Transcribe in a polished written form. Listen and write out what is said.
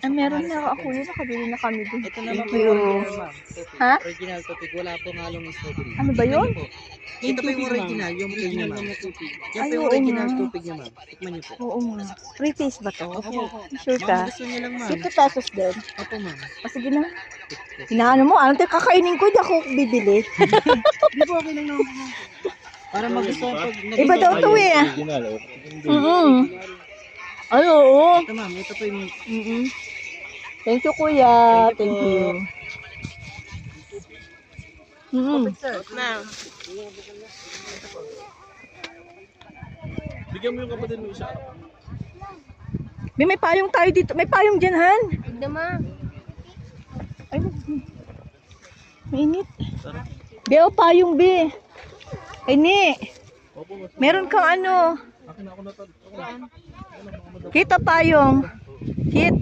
meron na ako yun. Nakabili na kami dun. Ito naman Thank po you. yung original, ma'am. Ha? Original tubig. Wala pong halong strawberry. Ano ba yun? Ito po yung original, yung plain niya, ma'am. Yan Ay, po yung oo original nga. tubig niya, ma'am. Tikman niyo po. Oo nga. Free taste ba to? Opo. Sure Ma'am, ka? gusto niyo lang, ma'am. 50 pesos din. Opo, ma'am. O sige na. Hinaano mo? Ano tayo kakainin ko? Di ako bibili. Di po, okay lang naman po. Para magustuhan pag Iba daw to eh. Ay, oo. Ito, ma'am. Ito po yung... Thank you, kuya. Thank you po. Thank you. Ma'am. Bigyan mo yung kapatid mo isa. May payong tayo dito. May payong dyan, Han. Tignan mo. Ay, mainit. Beo, payong, be. Ay, ni. Meron kang ano. Akin ako na to. Kita payong. Kit.